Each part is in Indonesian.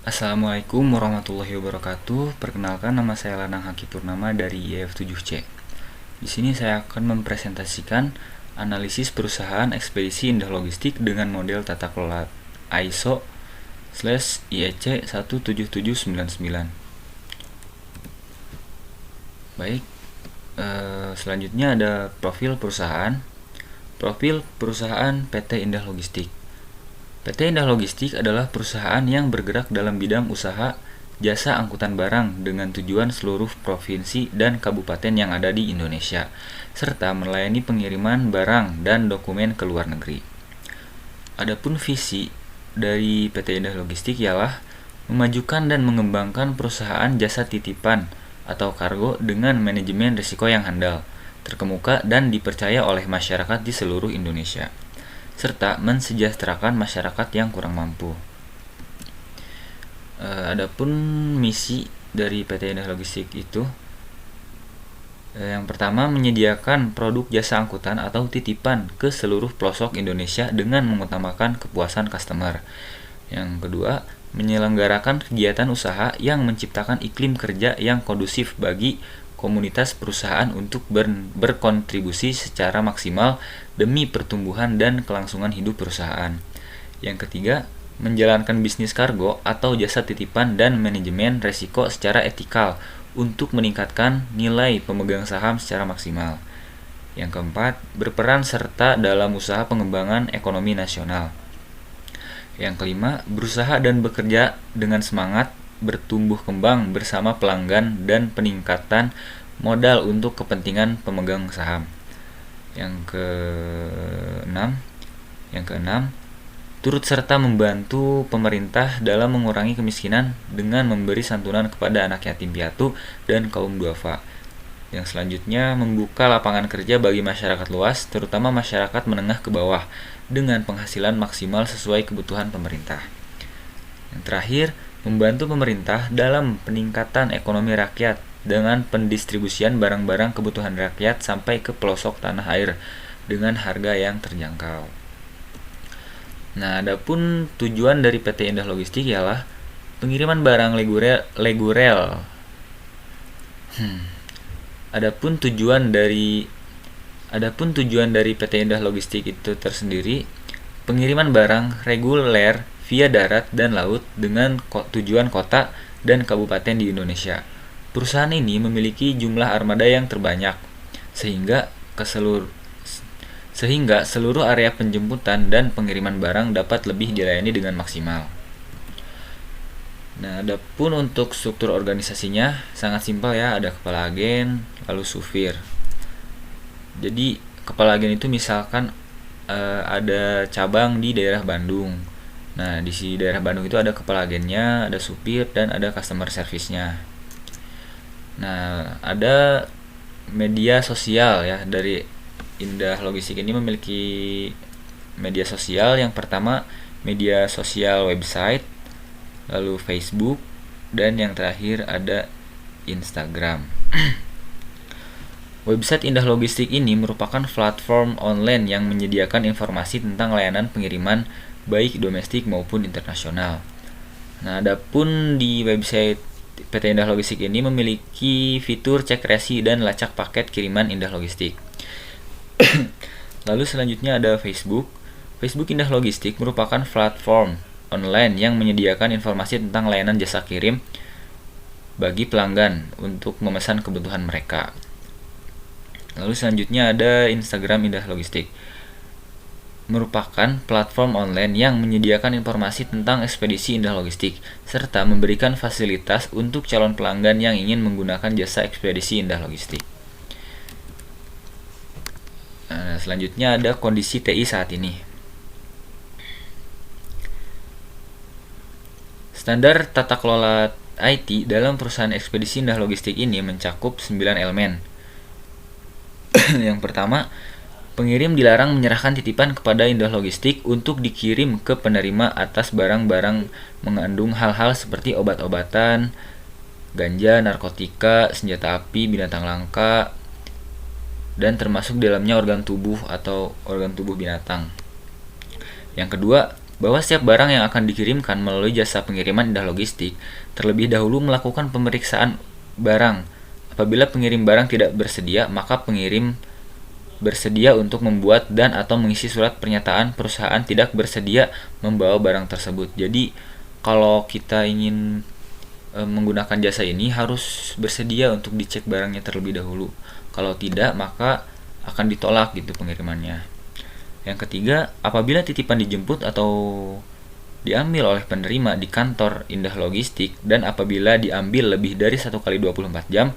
Assalamualaikum warahmatullahi wabarakatuh. Perkenalkan, nama saya Lanang Haki Purnama dari IF7C. Di sini saya akan mempresentasikan analisis perusahaan ekspedisi indah logistik dengan model tata kelola ISO/IEC 17799. Baik, selanjutnya ada profil perusahaan. Profil perusahaan PT Indah Logistik. PT Indah Logistik adalah perusahaan yang bergerak dalam bidang usaha jasa angkutan barang dengan tujuan seluruh provinsi dan kabupaten yang ada di Indonesia, serta melayani pengiriman barang dan dokumen ke luar negeri. Adapun visi dari PT Indah Logistik ialah memajukan dan mengembangkan perusahaan jasa titipan atau kargo dengan manajemen risiko yang handal, terkemuka dan dipercaya oleh masyarakat di seluruh Indonesia, serta mensejahterakan masyarakat yang kurang mampu. Adapun misi dari PT Indah Logistik itu, yang pertama, menyediakan produk jasa angkutan atau titipan ke seluruh pelosok Indonesia dengan mengutamakan kepuasan customer. Yang kedua, menyelenggarakan kegiatan usaha yang menciptakan iklim kerja yang kondusif bagi komunitas perusahaan untuk berkontribusi secara maksimal demi pertumbuhan dan kelangsungan hidup perusahaan. Yang ketiga, menjalankan bisnis kargo atau jasa titipan dan manajemen resiko secara etikal untuk meningkatkan nilai pemegang saham secara maksimal. Yang keempat, berperan serta dalam usaha pengembangan ekonomi nasional. Yang kelima, berusaha dan bekerja dengan semangat bertumbuh kembang bersama pelanggan dan peningkatan modal untuk kepentingan pemegang saham. Yang keenam, turut serta membantu pemerintah dalam mengurangi kemiskinan dengan memberi santunan kepada anak yatim piatu dan kaum duafa. Yang selanjutnya, membuka lapangan kerja bagi masyarakat luas, terutama masyarakat menengah ke bawah, dengan penghasilan maksimal sesuai kebutuhan pemerintah. Yang terakhir, membantu pemerintah dalam peningkatan ekonomi rakyat dengan pendistribusian barang-barang kebutuhan rakyat sampai ke pelosok tanah air dengan harga yang terjangkau. Nah, adapun tujuan dari PT Indah Logistik ialah pengiriman barang legurel. Adapun tujuan dari PT Indah Logistik itu tersendiri, pengiriman barang reguler via darat dan laut dengan tujuan kota dan kabupaten di Indonesia. Perusahaan ini memiliki jumlah armada yang terbanyak, sehingga seluruh area penjemputan dan pengiriman barang dapat lebih dilayani dengan maksimal. Nah, adapun untuk struktur organisasinya sangat simpel ya, ada kepala agen, lalu supir. Jadi kepala agen itu misalkan ada cabang di daerah Bandung. Nah, di daerah Bandung itu ada kepala agennya, ada supir, dan ada customer service-nya. Nah, ada media sosial ya, dari Indah Logistik ini memiliki media sosial. Yang pertama, media sosial website, lalu Facebook, dan yang terakhir ada Instagram. Website Indah Logistik ini merupakan platform online yang menyediakan informasi tentang layanan pengiriman baik domestik maupun internasional. Nah, adapun di website PT Indah Logistik ini memiliki fitur cek resi dan lacak paket kiriman Indah Logistik. Lalu selanjutnya ada Facebook. Facebook Indah Logistik merupakan platform online yang menyediakan informasi tentang layanan jasa kirim bagi pelanggan untuk memesan kebutuhan mereka. Lalu selanjutnya ada Instagram Indah Logistik. Merupakan platform online yang menyediakan informasi tentang ekspedisi Indah Logistik serta memberikan fasilitas untuk calon pelanggan yang ingin menggunakan jasa ekspedisi Indah Logistik. Nah, selanjutnya ada kondisi TI saat ini. Standar tata kelola IT dalam perusahaan ekspedisi Indah Logistik ini mencakup 9 elemen. Yang pertama, pengirim dilarang menyerahkan titipan kepada Indah Logistik untuk dikirim ke penerima atas barang-barang mengandung hal-hal seperti obat-obatan, ganja, narkotika, senjata api, binatang langka, dan termasuk di dalamnya organ tubuh atau organ tubuh binatang. Yang kedua, bahwa setiap barang yang akan dikirimkan melalui jasa pengiriman indah logistik terlebih dahulu melakukan pemeriksaan barang. Apabila pengirim barang tidak bersedia, maka pengirim bersedia untuk membuat dan atau mengisi surat pernyataan perusahaan tidak bersedia membawa barang tersebut. Jadi kalau kita ingin menggunakan jasa ini harus bersedia untuk dicek barangnya terlebih dahulu. Kalau tidak, maka akan ditolak gitu pengirimannya. Yang ketiga, apabila titipan dijemput atau diambil oleh penerima di kantor Indah Logistik dan apabila diambil lebih dari 1 kali 24 jam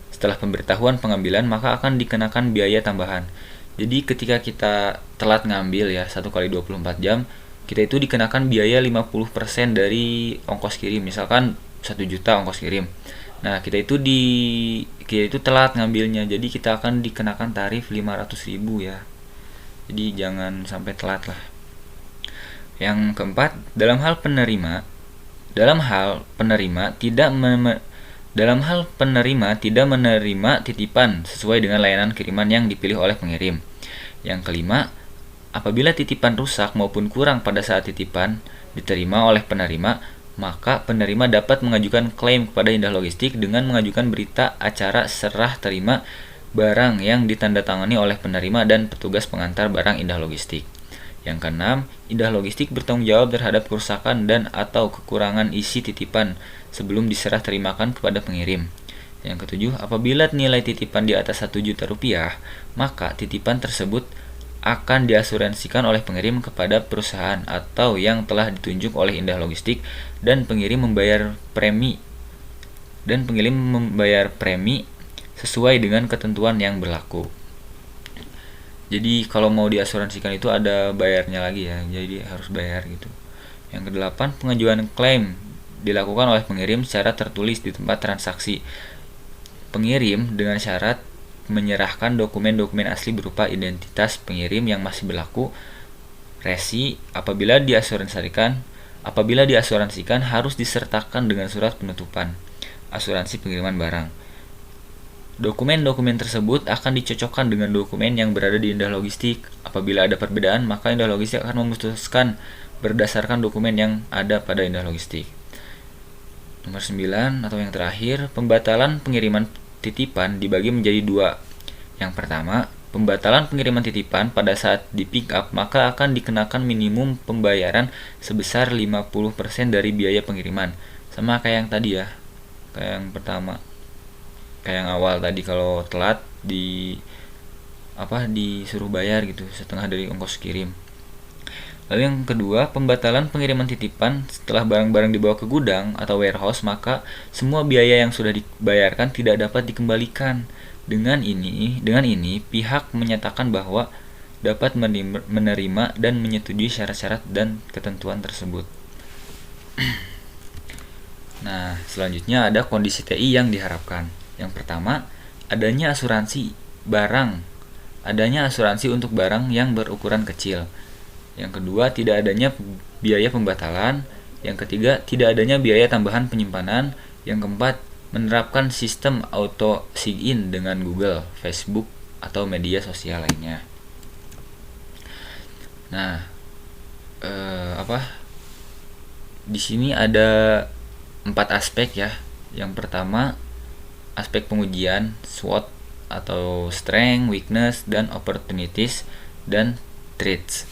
setelah pemberitahuan pengambilan, maka akan dikenakan biaya tambahan. Jadi ketika kita telat ngambil ya 1 kali 24 jam, kita itu dikenakan biaya 50% dari ongkos kirim. Misalkan 1 juta ongkos kirim. Nah, kita itu telat ngambilnya. Jadi kita akan dikenakan tarif 500.000 ya. Jadi jangan sampai telat lah. Yang keempat, dalam hal penerima tidak menerima titipan sesuai dengan layanan kiriman yang dipilih oleh pengirim. Yang kelima, apabila titipan rusak maupun kurang pada saat titipan diterima oleh penerima, maka penerima dapat mengajukan klaim kepada Indah Logistik dengan mengajukan berita acara serah terima barang yang ditandatangani oleh penerima dan petugas pengantar barang Indah Logistik. Yang keenam, Indah Logistik bertanggung jawab terhadap kerusakan dan atau kekurangan isi titipan sebelum diserah terimakan kepada pengirim. Yang ketujuh, apabila nilai titipan di atas 1 juta rupiah, maka titipan tersebut akan diasuransikan oleh pengirim kepada perusahaan atau yang telah ditunjuk oleh Indah Logistik dan pengirim membayar premi sesuai dengan ketentuan yang berlaku. Jadi kalau mau diasuransikan itu ada bayarnya lagi ya, jadi harus bayar gitu. Yang kedelapan, pengajuan klaim dilakukan oleh pengirim secara tertulis di tempat transaksi. Pengirim dengan syarat menyerahkan dokumen-dokumen asli berupa identitas pengirim yang masih berlaku, resi. Apabila diasuransikan harus disertakan dengan surat penutupan asuransi pengiriman barang. Dokumen-dokumen tersebut akan dicocokkan dengan dokumen yang berada di Indah Logistik. Apabila ada perbedaan, maka Indah Logistik akan memutuskan berdasarkan dokumen yang ada pada Indah Logistik. Nomor 9 atau yang terakhir, pembatalan pengiriman titipan dibagi menjadi 2. Yang pertama, pembatalan pengiriman titipan pada saat di pick up maka akan dikenakan minimum pembayaran sebesar 50% dari biaya pengiriman. Sama kayak yang tadi ya. Kayak yang pertama. Kayak yang awal tadi, kalau telat disuruh bayar gitu, setengah dari ongkos kirim. Lalu yang kedua, pembatalan pengiriman titipan setelah barang-barang dibawa ke gudang atau warehouse, maka semua biaya yang sudah dibayarkan tidak dapat dikembalikan. Dengan ini pihak menyatakan bahwa dapat menerima dan menyetujui syarat-syarat dan ketentuan tersebut. Nah, selanjutnya ada kondisi TI yang diharapkan. Yang pertama, adanya asuransi untuk barang yang berukuran kecil. Yang kedua, tidak adanya biaya pembatalan. Yang ketiga, tidak adanya biaya tambahan penyimpanan. Yang keempat, menerapkan sistem auto sign-in dengan Google, Facebook, atau media sosial lainnya. Nah, di sini ada 4 aspek ya. Yang pertama, aspek pengujian SWOT atau strength, weakness, dan opportunities dan threats.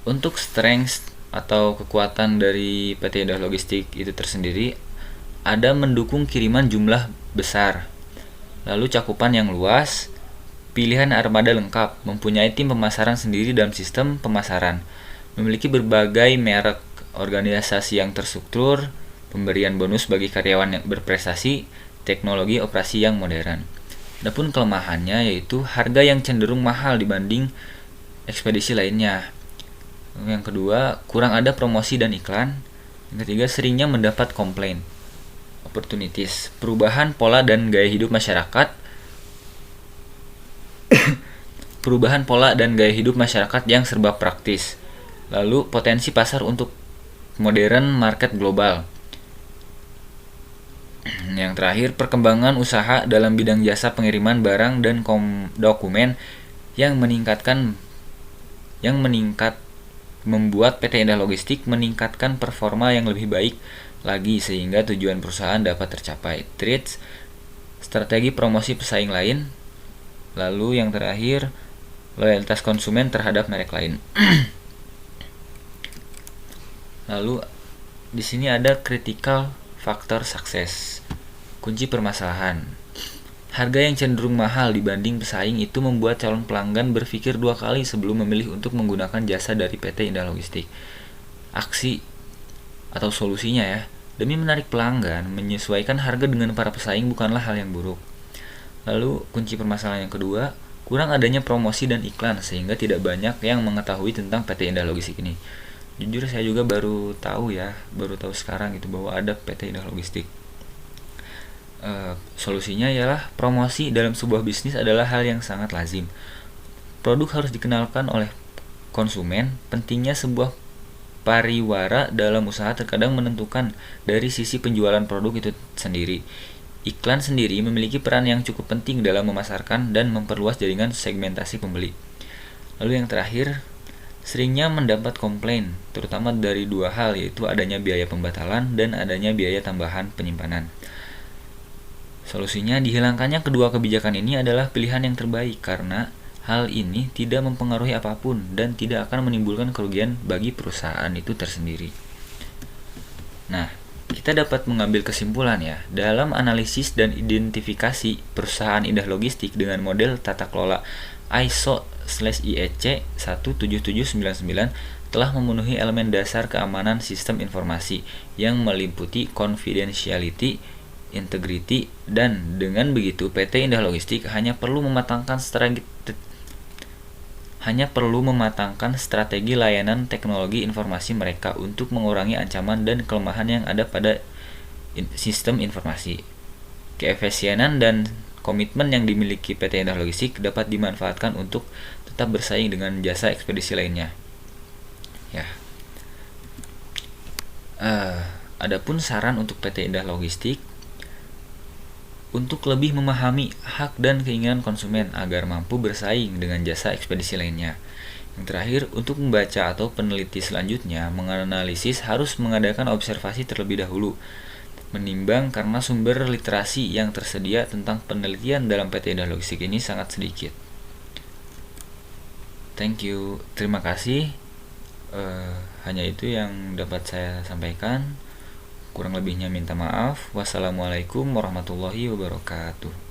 Untuk strength atau kekuatan dari PT Indah Logistik itu tersendiri ada mendukung kiriman jumlah besar, lalu cakupan yang luas, pilihan armada lengkap, mempunyai tim pemasaran sendiri dalam sistem pemasaran, memiliki berbagai merek, organisasi yang terstruktur, pemberian bonus bagi karyawan yang berprestasi, teknologi operasi yang modern. Adapun kelemahannya yaitu harga yang cenderung mahal dibanding ekspedisi lainnya. Yang kedua, kurang ada promosi dan iklan. Yang ketiga, seringnya mendapat komplain. Opportunities, perubahan pola dan gaya hidup masyarakat. Yang serba praktis. Lalu potensi pasar untuk modern market global. Yang terakhir, perkembangan usaha dalam bidang jasa pengiriman barang dan dokumen yang meningkatnya membuat PT Indah Logistik meningkatkan performa yang lebih baik lagi sehingga tujuan perusahaan dapat tercapai. Traits, strategi promosi pesaing lain. Lalu yang terakhir, loyalitas konsumen terhadap merek lain. Lalu di sini ada critical factor sukses. Kunci permasalahan. Harga yang cenderung mahal dibanding pesaing itu membuat calon pelanggan berpikir 2 kali sebelum memilih untuk menggunakan jasa dari PT Indah Logistik. Aksi atau solusinya ya, demi menarik pelanggan, menyesuaikan harga dengan para pesaing bukanlah hal yang buruk. Lalu kunci permasalahan yang kedua, kurang adanya promosi dan iklan sehingga tidak banyak yang mengetahui tentang PT Indah Logistik ini. Jujur saya juga baru tahu sekarang gitu bahwa ada PT Indah Logistik. Solusinya ialah promosi dalam sebuah bisnis adalah hal yang sangat lazim. Produk harus dikenalkan oleh konsumen. Pentingnya sebuah pariwara dalam usaha terkadang menentukan dari sisi penjualan produk itu sendiri. Iklan sendiri memiliki peran yang cukup penting dalam memasarkan dan memperluas jaringan segmentasi pembeli. Lalu yang terakhir, seringnya mendapat komplain, terutama dari 2 hal, yaitu adanya biaya pembatalan dan adanya biaya tambahan penyimpanan. Solusinya, dihilangkannya kedua kebijakan ini adalah pilihan yang terbaik karena hal ini tidak mempengaruhi apapun dan tidak akan menimbulkan kerugian bagi perusahaan itu tersendiri. Nah, kita dapat mengambil kesimpulan ya, dalam analisis dan identifikasi perusahaan Indah Logistik dengan model tata kelola ISO/IEC 17799 telah memenuhi elemen dasar keamanan sistem informasi yang meliputi confidentiality, integrity, dan dengan begitu PT Indah Logistik hanya perlu mematangkan strategi layanan teknologi informasi mereka untuk mengurangi ancaman dan kelemahan yang ada pada sistem informasi. Keefisienan dan komitmen yang dimiliki PT Indah Logistik dapat dimanfaatkan untuk tetap bersaing dengan jasa ekspedisi lainnya. Ya. Adapun saran untuk PT Indah Logistik untuk lebih memahami hak dan keinginan konsumen agar mampu bersaing dengan jasa ekspedisi lainnya. Yang terakhir, untuk membaca atau peneliti selanjutnya, menganalisis harus mengadakan observasi terlebih dahulu, menimbang karena sumber literasi yang tersedia tentang penelitian dalam PT Indah Logistik ini sangat sedikit. Thank you, terima kasih. Hanya itu yang dapat saya sampaikan. Kurang lebihnya minta maaf. Wassalamualaikum warahmatullahi wabarakatuh.